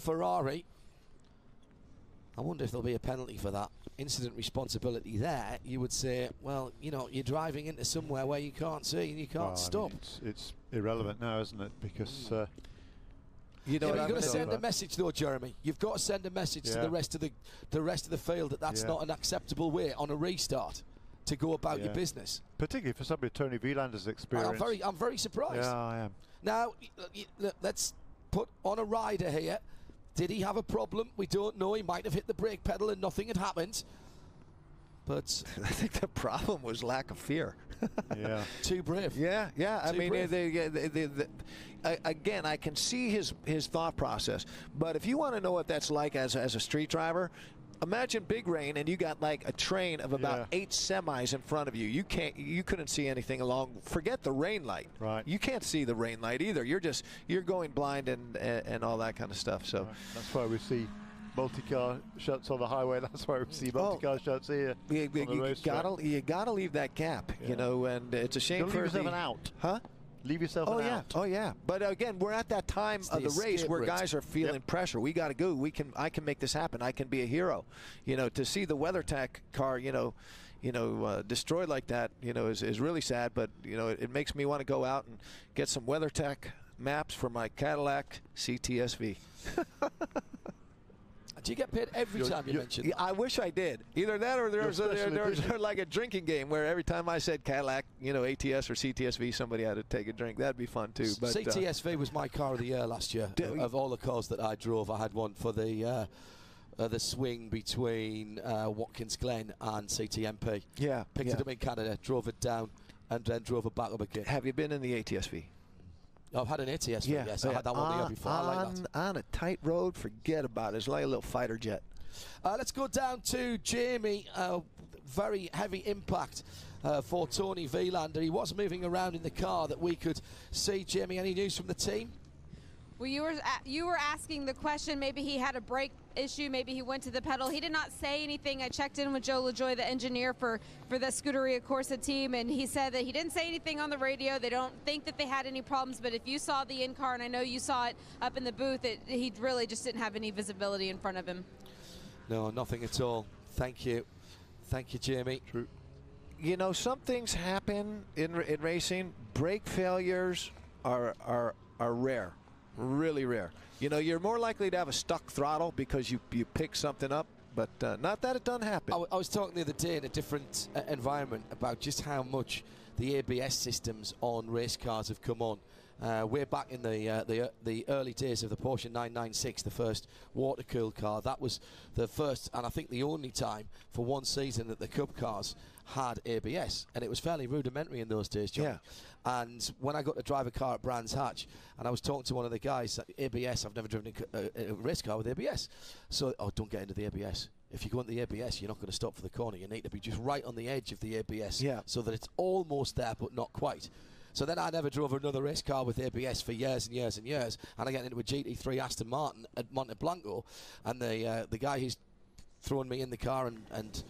Ferrari. I wonder if there'll be a penalty for that. Incident responsibility there, you would say, well, you know, you're driving into somewhere where you can't see and you can't stop. I mean, it's irrelevant now, isn't it? Because you know, you've got to send a message, though, Jeremy. You've got to send a message to the rest of the field that that's not an acceptable way on a restart to go about your business. Particularly for somebody Tony Wielander's experience. I'm very surprised. Yeah, I am. Now, let's put on a rider here. Did he have a problem? We don't know. He might have hit the brake pedal and nothing had happened. But I think the problem was lack of fear. Yeah. Too brave. Yeah. I mean, again, I can see his thought process. But if you want to know what that's like as a street driver, imagine big rain and you got like a train of about 8 semis in front of you. You couldn't see anything along. Forget the rain light. Right. You can't see the rain light either. You're going blind and all that kind of stuff. So that's why we see multi-car shots on the highway. That's why we see multi-car shots here. You gotta leave that gap, you know. And it's a shame. Leave yourself an out, huh? Leave yourself an out. Oh yeah. But again, we're at that time of the race where guys are feeling pressure. We got to go. I can make this happen. I can be a hero. You know, to see the WeatherTech car, destroyed like that, is really sad. But it makes me want to go out and get some WeatherTech maps for my Cadillac CTSV. Do you get paid every time you mention that? I wish I did. Either that or there's like a drinking game where every time I said Cadillac, ATS or CTSV, somebody had to take a drink. That'd be fun too. But CTSV was my car of the year last year. Of all the cars that I drove, I had one for the swing between Watkins Glen and CTMP. Yeah. Picked it up in Canada, drove it down, and then drove it back up again. Have you been in the ATSV? I've had an ATS, yes. I had that one the year before. I like that. On a tight road, forget about it. It's like a little fighter jet. Let's go down to Jamie. Very heavy impact for Tony Wielander. He was moving around in the car that we could see. Jamie, any news from the team? Well, you were asking the question, maybe he had a brake issue, maybe he went to the pedal. He did not say anything. I checked in with Joe LaJoy, the engineer for the Scuderia Corsa team, and he said that he didn't say anything on the radio. They don't think that they had any problems, but if you saw the in-car, and I know you saw it up in the booth, he really just didn't have any visibility in front of him. No, nothing at all. Thank you. Thank you, Jamie. True. Some things happen in racing. Brake failures are rare. Really rare. You're more likely to have a stuck throttle because you pick something up, but not that it doesn't happen. I was talking the other day in a different environment about just how much the ABS systems on race cars have come on. Way back in the early days of the Porsche 996, the first water-cooled car, that was the first and I think the only time for one season that the Cup cars had ABS, and it was fairly rudimentary in those days, John. Yeah. And when I got to drive a car at Brands Hatch, and I was talking to one of the guys, ABS, I've never driven a race car with ABS. So, don't get into the ABS. If you go into the ABS, you're not going to stop for the corner. You need to be just right on the edge of the ABS so that it's almost there but not quite. So then I never drove another race car with ABS for years and years and years, and I get into a GT3 Aston Martin at Monte Blanco, and the guy who's throwing me in the car and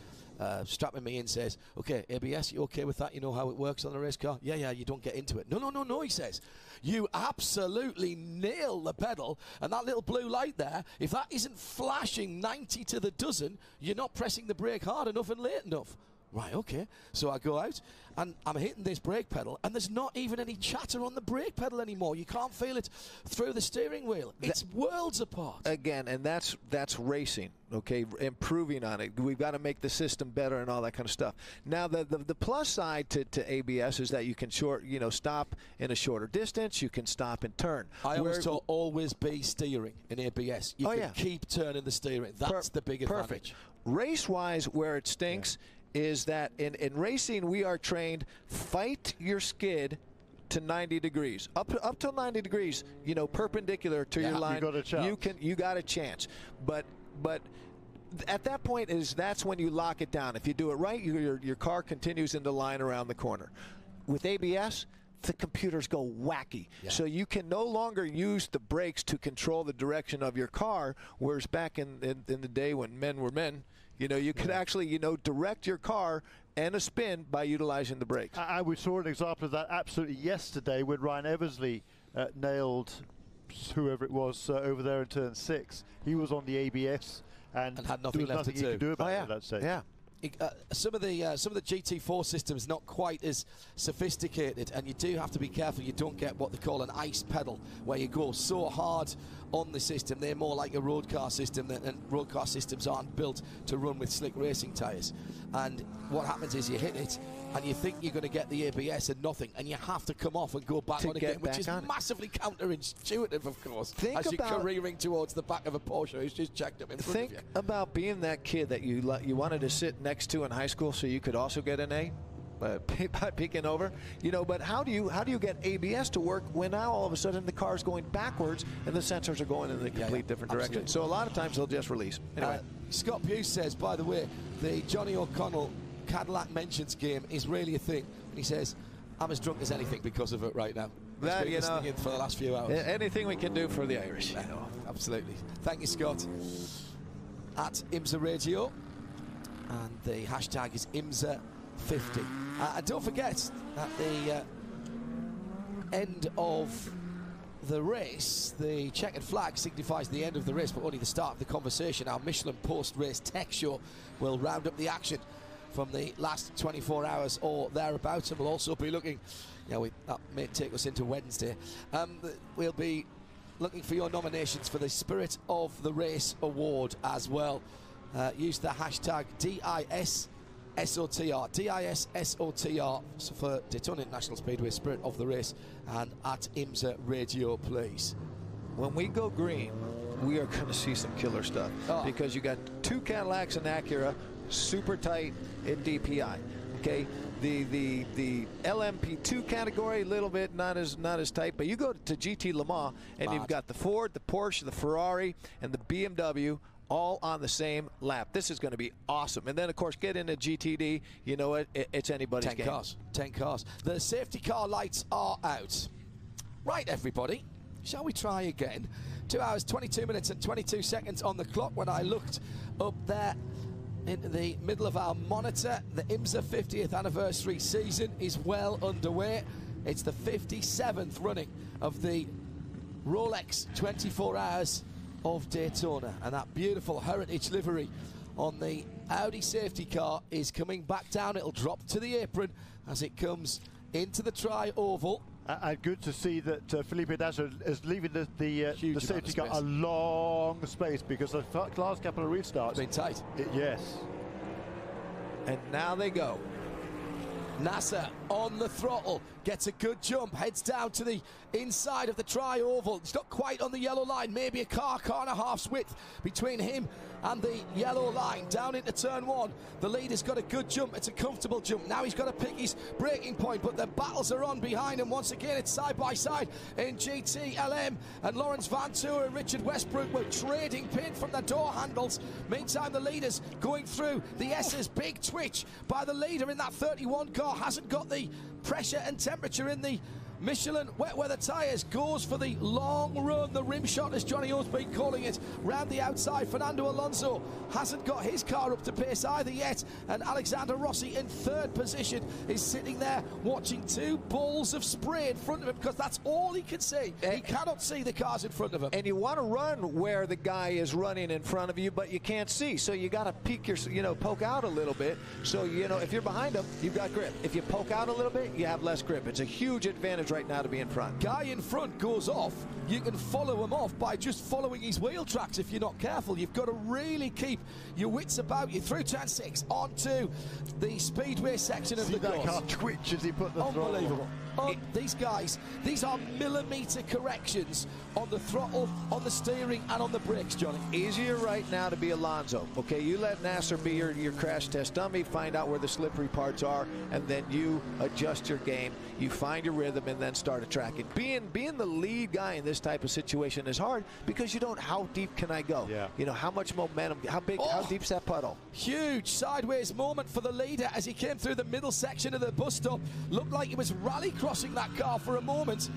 strapping me in says, okay, ABS, you okay with that? You know how it works on a race car? Yeah, you don't get into it. No, he says. You absolutely nail the pedal, and that little blue light there, if that isn't flashing 90 to the dozen, you're not pressing the brake hard enough and late enough. Right, okay. So I go out and I'm hitting this brake pedal, and there's not even any chatter on the brake pedal anymore. You can't feel it through the steering wheel. It's worlds apart. Again, and that's racing, okay? Improving on it. We've got to make the system better and all that kind of stuff. Now, the plus side to ABS is that you can stop in a shorter distance. You can stop and turn. I always taught always be steering in ABS. You can keep turning the steering. That's the big advantage. Race-wise, where it stinks is that in racing we are trained, fight your skid to 90 degrees. Up till 90 degrees, perpendicular to your line, you got a chance. But at that point that's when you lock it down. If you do it right, your car continues in the line around the corner. With ABS, the computers go wacky. So you can no longer use the brakes to control the direction of your car, whereas back in the day when men were men, you could actually, direct your car and a spin by utilizing the brakes. We saw an example of that absolutely yesterday when Ryan Eversley nailed whoever it was over there in turn 6. He was on the ABS and had nothing there was left nothing to he do. could do about it at that stage. Yeah. Some of the GT4 systems not quite as sophisticated, and you do have to be careful you don't get what they call an ice pedal, where you go so hard on the system. They're more like a road car system, and road car systems aren't built to run with slick racing tyres. And what happens is you hit it and you think you're going to get the ABS and nothing, and you have to come off and go back on again, which is massively counterintuitive, of course, as you're careering towards the back of a Porsche who's just jacked up in front of you. Think about being that kid that you wanted to sit next to in high school so you could also get an A by peeking over, you know. But how do you get ABS to work when now all of a sudden the car's going backwards and the sensors are going in a complete different direction? So a lot of times they'll just release. Anyway, Scott Pugh says, by the way, the Johnny O'Connell Cadillac Mentions game is really a thing. He says, I'm as drunk as anything because of it right now. That, been listening in for the last few hours. Anything we can do for the Irish. I know, absolutely. Thank you, Scott. At IMSA Radio, and the hashtag is IMSA50. And don't forget, at the end of the race, the checkered flag signifies the end of the race, but only the start of the conversation. Our Michelin post-race tech show will round up the action from the last 24 hours or thereabouts, and we'll also be looking, that may take us into Wednesday. We'll be looking for your nominations for the Spirit of the Race Award as well. Use the hashtag DISSOTR, DISSOTR for Daytona International Speedway Spirit of the Race, and at IMSA Radio, please. When we go green, we are going to see some killer stuff, because you got 2 Cadillacs and Acura, super tight in DPI. Okay, the LMP2 category, a little bit not as tight, but you go to GT Le Mans and you've got the Ford, the Porsche, the Ferrari, and the BMW all on the same lap. This is going to be awesome. And then, of course, get into GTD. You know what? It's anybody's game. 10 cars. The safety car lights are out. Right, everybody. Shall we try again? 2 hours, 22 minutes and 22 seconds on the clock when I looked up there in the middle of our monitor. The IMSA 50th anniversary season is well underway. It's the 57th running of the Rolex 24 Hours of Daytona, and that beautiful heritage livery on the Audi safety car is coming back down. It'll drop to the apron as it comes into the tri-oval. And good to see that Felipe Nasser is leaving the safety car a long space, because the last couple of restarts... It's been tight. Yes. And now they go. Nasser on the throttle, gets a good jump, heads down to the inside of the tri-oval. It's not quite on the yellow line, maybe a car and a half's width between him and the yellow line. Down into turn 1, the leader's got a good jump, it's a comfortable jump. Now he's got to pick his braking point, but the battles are on behind him. Once again, it's side by side in GT-LM, and Lawrence Van Tour and Richard Westbrook were trading pin from the door handles. Meantime, the leaders going through the S's. Big twitch by the leader in that 31 car, hasn't got the pressure and temperature in the Michelin wet weather tyres, goes for the long run, the rim shot, as Johnny O's been calling it, round the outside. Fernando Alonso hasn't got his car up to pace either yet, and Alexander Rossi in 3rd position is sitting there watching 2 balls of spray in front of him, because that's all he can see. He cannot see the cars in front of him. And you want to run where the guy is running in front of you, but you can't see, so you got to peek your, poke out a little bit. So, if you're behind him, you've got grip. If you poke out a little bit, you have less grip. It's a huge advantage right now to be in front. Guy in front goes off, you can follow him off by just following his wheel tracks if you're not careful. You've got to really keep your wits about you through turn 6 onto the speedway section of the course. See that car twitch as he put the throttle. Unbelievable. These guys, these are millimetre corrections on the throttle, on the steering and on the brakes, Johnny. Easier right now to be Alonso. Okay, you let Nasser be your crash test dummy, find out where the slippery parts are, and then you adjust your game. You find your rhythm and then start tracking. Being the lead guy in this type of situation is hard, because you don't, how deep can I go? Yeah. How much momentum, how deep's that puddle? Huge sideways moment for the leader as he came through the middle section of the bus stop. Looked like he was rally crossing that car for a moment.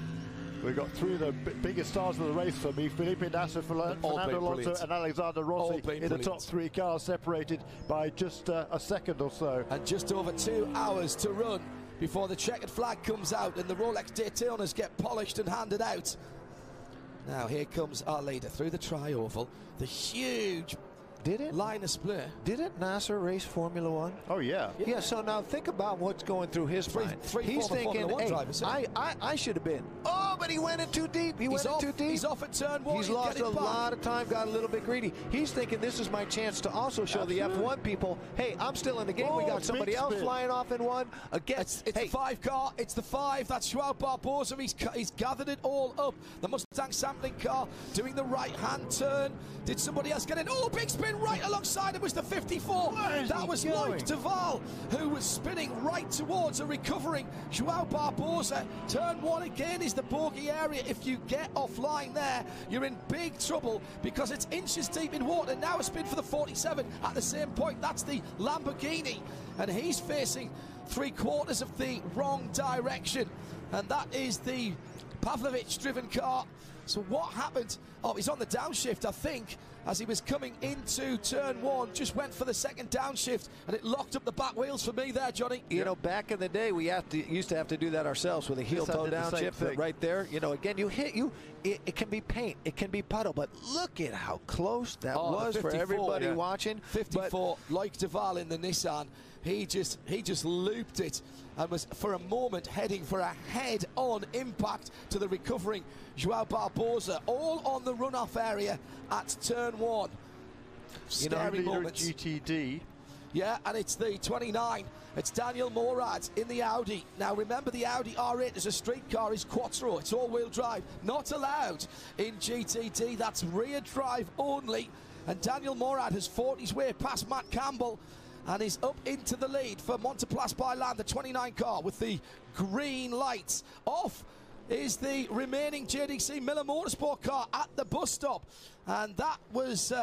We got through the biggest stars of the race for me. Felipe Nasser, Fernando Alonso and Alexander Rossi in the top 3 cars, separated by just a second or so. And just over 2 hours to run before the checkered flag comes out and the Rolex Daytonas get polished and handed out. Now here comes our leader through the tri-oval. The huge line of split. Didn't Nasser race Formula One? Oh, yeah. Yeah, so now think about what's going through his mind. He's thinking, hey, I should have been. Oh, but he went in too deep. He went in too deep. He's off at turn 1. He's lost a lot of time, got a little bit greedy. He's thinking this is my chance to also show the F1 people, hey, I'm still in the game. We got somebody else flying off in one. Again, it's the 5 car. It's the 5. That's Joao Barbosa. He's gathered it all up. The Mustang sampling car doing the right-hand turn. Did somebody else get in? Oh, big spin right alongside. It was the 54. That was Loic Duval, who was spinning right towards a recovering Joao Barbosa. Turn 1 again is the bogey area. If you get offline there, you're in big trouble because it's inches deep in water. Now a spin for the 47 at the same point. That's the Lamborghini, and he's facing 3/4 of the wrong direction, and that is the Pavlovich-driven car. So what happened? Oh, he's on the downshift, I think, as he was coming into turn 1, just went for the second downshift, and it locked up the back wheels for me there, Johnny. You know, back in the day, we used to have to do that ourselves with a heel toe downshift right there. You know, again, it can be paint, it can be puddle, but look at how close that was for everybody watching. 54, Loic Duval in the Nissan. He just looped it and was for a moment heading for a head-on impact to the recovering Joao Barbosa, all on the runoff area at turn 1. Scary moments. GTD. Yeah, and it's the 29. It's Daniel Morad in the Audi. Now remember, the Audi R8 is a street car, is quattro. It's all-wheel drive, not allowed in GTD. That's rear drive only. And Daniel Morad has fought his way past Matt Campbell and is up into the lead for Monteplas by Land, the 29 car with the green lights. Off is the remaining JDC Miller Motorsport car at the bus stop, and that was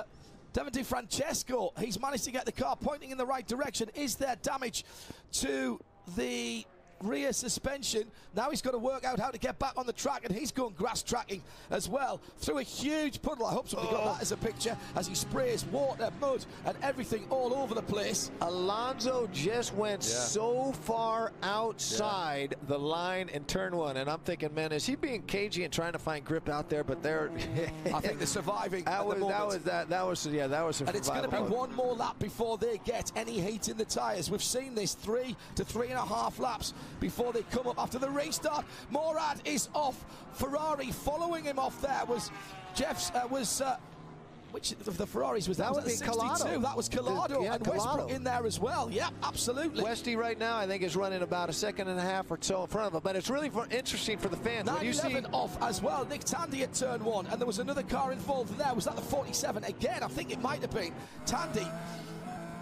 Devon DiFrancesco. He's managed to get the car pointing in the right direction. Is there damage to the rear suspension? Now he's got to work out how to get back on the track, and he's going grass tracking as well through a huge puddle. I hope somebody got that as a picture, as he sprays water, mud and everything all over the place. Alonso just went so far outside the line in turn 1, and I'm thinking, man, is he being cagey and trying to find grip out there? But they're I think they're surviving. That was and it's going to be one more lap before they get any heat in the tyres. We've seen this 3 to 3.5 laps before they come up after the restart. Morad is off. Ferrari following him off there was Jeff's which of the Ferraris was that? That would be Collado. That was Collado, and Westbrook in there as well. Yeah, absolutely. Westy right now, I think, is running about 1.5 seconds or so in front of him, but it's really interesting for the fans. 9-11 off as well. Nick Tandy at turn 1, and there was another car involved there. Was that the 47 again? I think it might have been Tandy.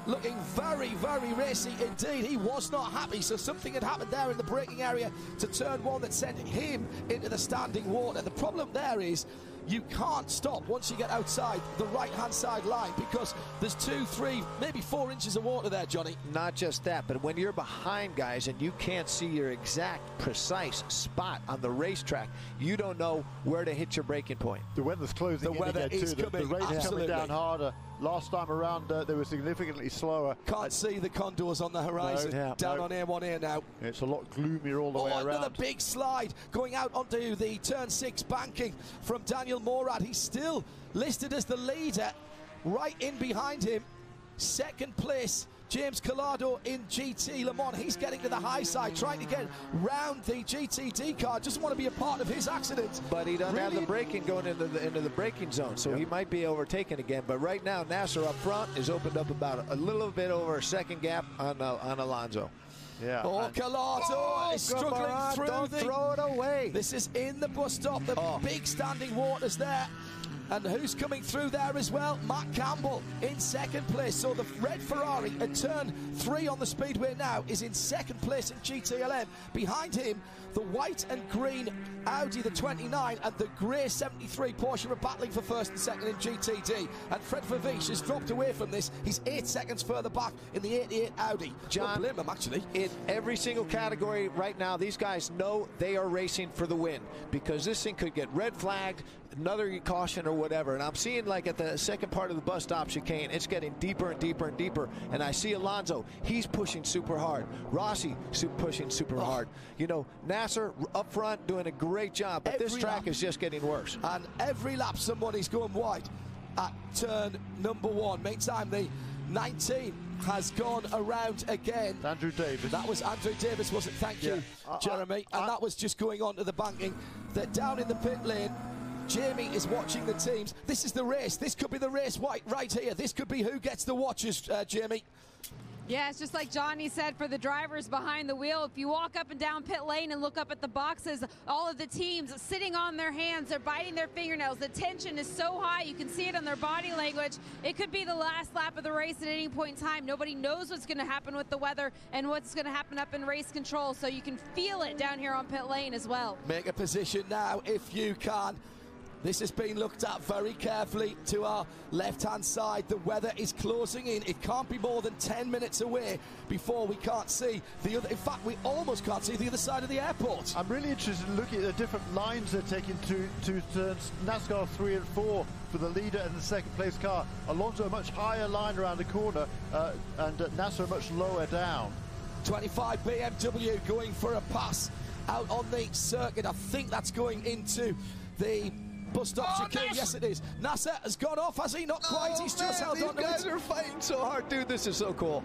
Looking very, very racy indeed. He was not happy, so something had happened there in the braking area to turn 1 that sent him into the standing water. The problem there is you can't stop once you get outside the right-hand side line, because there's 2, 3, maybe 4 inches of water there, Johnny. Not just that, but when you're behind guys and you can't see your exact, precise spot on the racetrack, you don't know where to hit your braking point. The weather's closing. The weather is coming. The race is coming down harder. Last time around, they were significantly slower. Can't see the condors on the horizon. Down on A1 now. It's a lot gloomier all the way around. Another big slide going out onto the turn 6 banking from Daniel Morad. He's still listed as the leader. Right in behind him, second place, James Collado in GT Le Mans. He's getting to the high side, trying to get round the GTD car. Doesn't want to be a part of his accident. But he doesn't have the braking going into the braking zone, so he might be overtaken again. But right now, Nasser up front is opened up about a little bit over a second gap on Alonso. Yeah. Oh, Collado is struggling through. Don't throw it away. This is in the bus stop. The big standing waters there. And who's coming through there as well? Matt Campbell in second place. So the red Ferrari at turn 3 on the speedway now is in second place in GTLM. Behind him, the white and green Audi, the 29, and the grey 73 Porsche are battling for first and second in GTD. And Fred Vervish has dropped away from this. He's 8 seconds further back in the 88 Audi. John, blame him, actually. In every single category right now, these guys know they are racing for the win, because this thing could get red flagged. another caution or whatever. And I'm seeing, like, at the second part of the bus stop chicane, it's getting deeper and deeper and deeper. And I see Alonso, he's pushing super hard. Rossi pushing super hard. You know, Nasser up front doing a great job, but this track is just getting worse. And every lap somebody's going wide at turn number 1. Meantime, the 19 has gone around again. Andrew Davis. That was Andrew Davis, wasn't it? Thank you, Jeremy. And that was just going on to the banking. They're down in the pit lane. Jamie is watching the teams. This is the race. This could be the race right here. This could be who gets the watches, Jamie. Yeah, it's just like Johnny said for the drivers behind the wheel. If you walk up and down pit lane and look up at the boxes, all of the teams sitting on their hands, they're biting their fingernails. The tension is so high, you can see it on their body language. It could be the last lap of the race at any point in time. Nobody knows what's going to happen with the weather and what's going to happen up in race control, so you can feel it down here on pit lane as well. Make a position now if you can. This has been looked at very carefully to our left-hand side. The weather is closing in. It can't be more than 10 minutes away before we can't see the other. In fact, we almost can't see the other side of the airport. I'm really interested in looking at the different lines they're taking to turns. NASCAR 3 and 4 for the leader and the second place car. Alonso a much higher line around the corner, and Nasser much lower down. 25 BMW going for a pass out on the circuit. I think that's going into the bus stop chicane. Yes, it is. Nasser has gone off, has he? Not quite. He's just held on to it. These guys are fighting so hard, dude. This is so cool.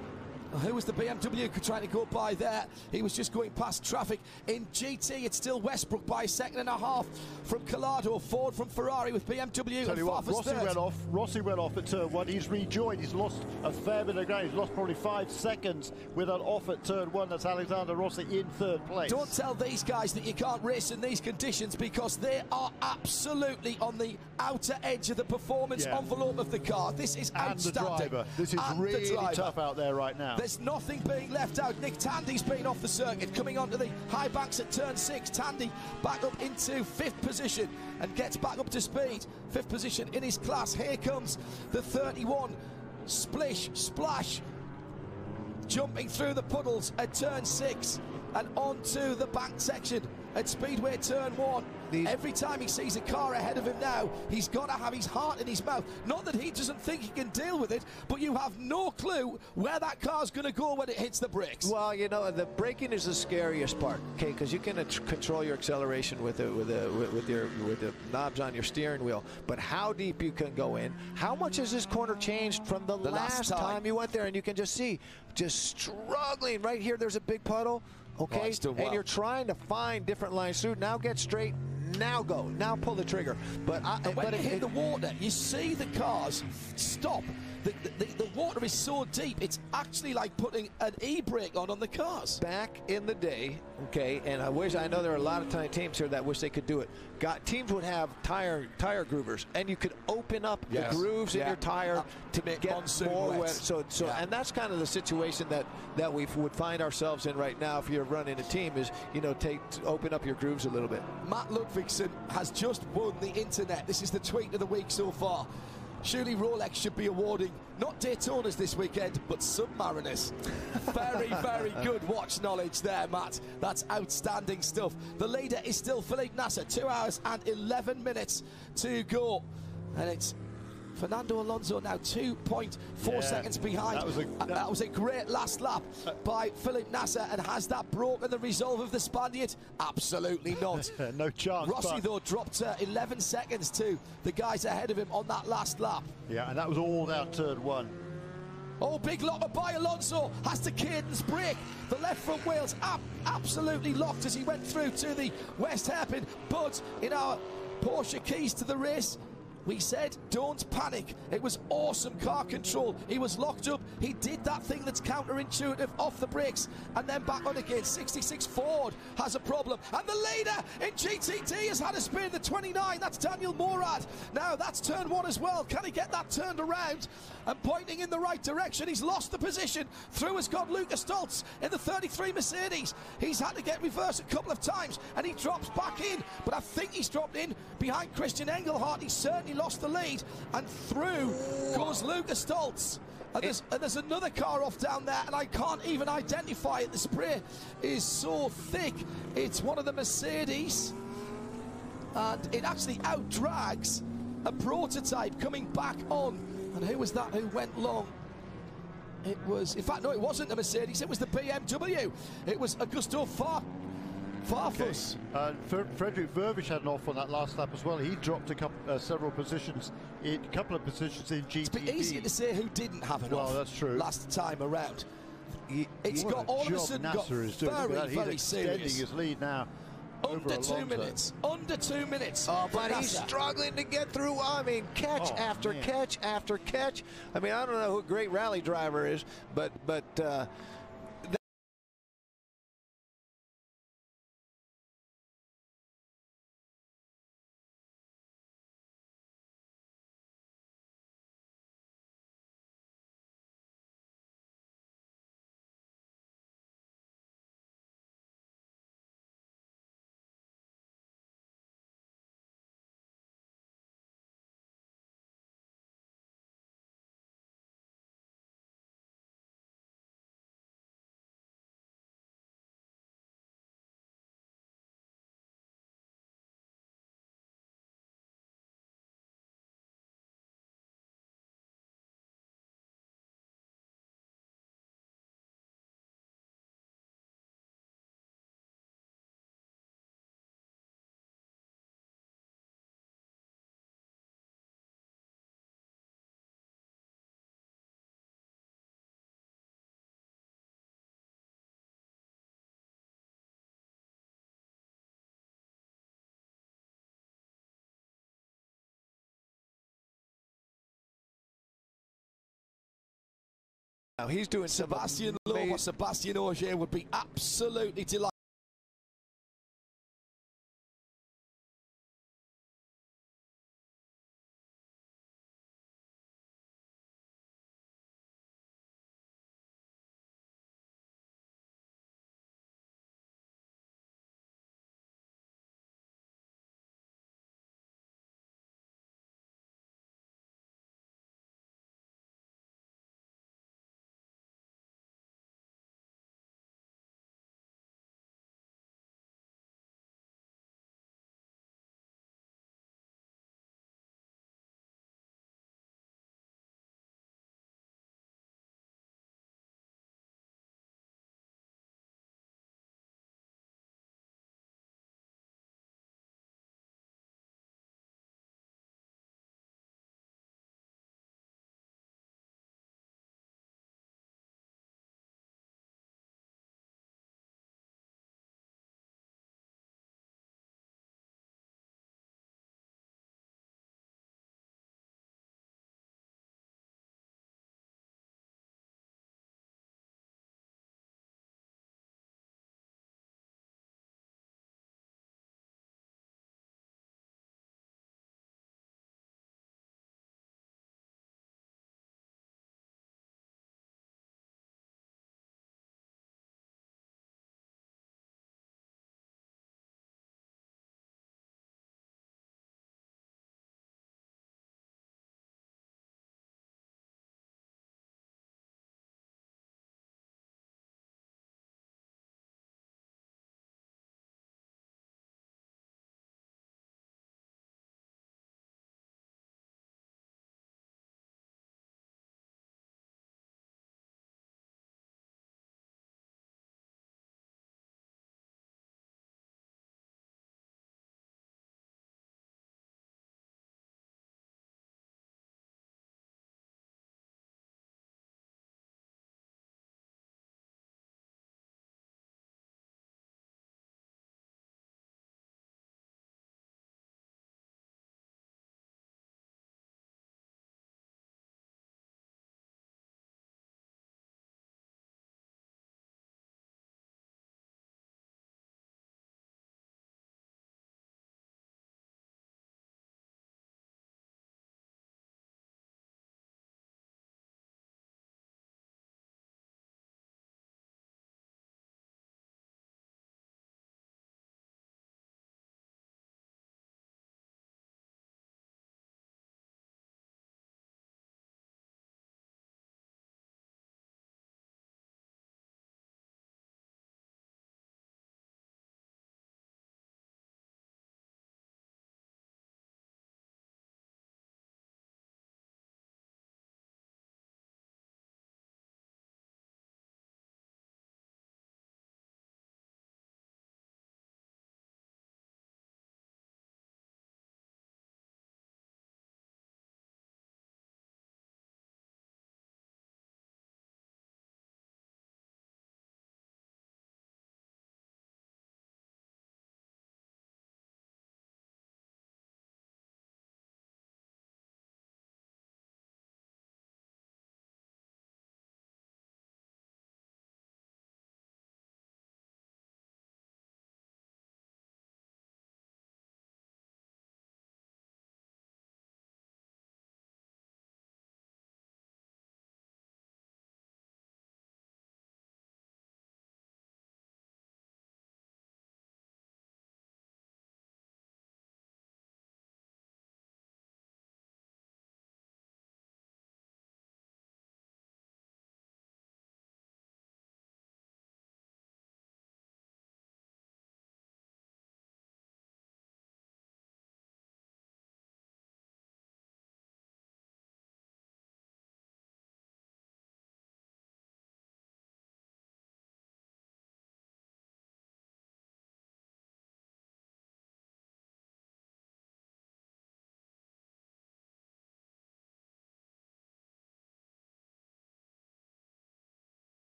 Who was the BMW trying to go by there? He was just going past traffic. In GT, it's still Westbrook by a second and a half from Collado. Ford from Ferrari with BMW. Tell you what, Rossi went off at turn 1. He's rejoined. He's lost a fair bit of ground. He's lost probably 5 seconds with an off at turn 1. That's Alexander Rossi in 3rd place. Don't tell these guys that you can't race in these conditions, because they are absolutely on the outer edge of the performance envelope of the car. This is outstanding. And the driver. This is really tough out there right now. There's nothing being left out. Nick Tandy's been off the circuit, coming onto the high banks at turn 6. Tandy back up into 5th position and gets back up to speed. 5th position in his class. Here comes the 31. Splish, splash, jumping through the puddles at turn 6 and onto the bank section at Speedway turn 1. Every time he sees a car ahead of him now, he's got to have his heart in his mouth. Not that he doesn't think he can deal with it, but you have no clue where that car's going to go when it hits the brakes. Well, you know, the braking is the scariest part, okay? Because you can control your acceleration with the knobs on your steering wheel. But how deep you can go in? How much has this corner changed from the last time you went there? And you can just see, just struggling right here. There's a big puddle. Okay, and you're trying to find different lines through. Now get straight. Now go. Now pull the trigger. But when you hit the water, you see the cars stop. The water is so deep, it's actually like putting an e-brake on the cars. Back in the day, okay, and I know there are a lot of teams here that wish they could do it. Teams would have tire groovers, and you could open up the grooves in your tire to get more wet. So and that's kind of the situation that we would find ourselves in right now if you're running a team, is, you know, open up your grooves a little bit. Matt Ludvigsen has just won the internet. This is the tweet of the week so far. Surely Rolex should be awarding not Daytonas this weekend, but Submariners. Very, very good watch knowledge there, Matt. That's outstanding stuff. The leader is still Felipe Nasser. 2 hours and 11 minutes to go. And it's Fernando Alonso now 2.4 seconds behind. That was a great last lap by Felipe Nasser. And has that broken the resolve of the Spaniard? Absolutely not. No chance. Rossi, though, dropped 11 seconds to the guys ahead of him on that last lap. Yeah, and that was all down turn 1. Oh, big locker by Alonso. Has to cadence brake. The left front wheels absolutely locked as he went through to the west hairpin. But in our Porsche keys to the race, we said, don't panic. It was awesome car control. He was locked up. He did that thing that's counterintuitive, off the brakes and then back on again. 66 Ford has a problem. And the leader in GTD has had a spin. The 29, that's Daniel Morad. Now, that's turn 1 as well. Can he get that turned around and pointing in the right direction? He's lost the position. Through has got Lucas Stoltz in the 33 Mercedes. He's had to get reversed a couple of times, and he drops back in. But I think he's dropped in behind Christian Engelhardt. He certainly lost the lead, and through goes Lucas Stoltz. And there's another car off down there, and I can't even identify it. The spray is so thick. It's one of the Mercedes. and it actually outdrags a prototype coming back on. And who was that who went long? It was, in fact, no, it wasn't the Mercedes, it was the BMW. It was Augusto Farfus. Okay. Frederick Vervisch had an off on that last lap as well. He dropped several positions, a couple of positions in GTD. It's a bit easier to say who didn't have an off. Well, that's true. Last time around. It's What got a all of a job sudden got Nasser is doing. very, He's very extending serious. his lead now. Under 2 minutes. Under 2 minutes. Oh, but for he's Nasser. struggling to get through. I mean, catch after catch after catch. I mean, I don't know who a great rally driver is, but now he's doing Sebastian Loeb or Sebastian Ogier would be absolutely delighted.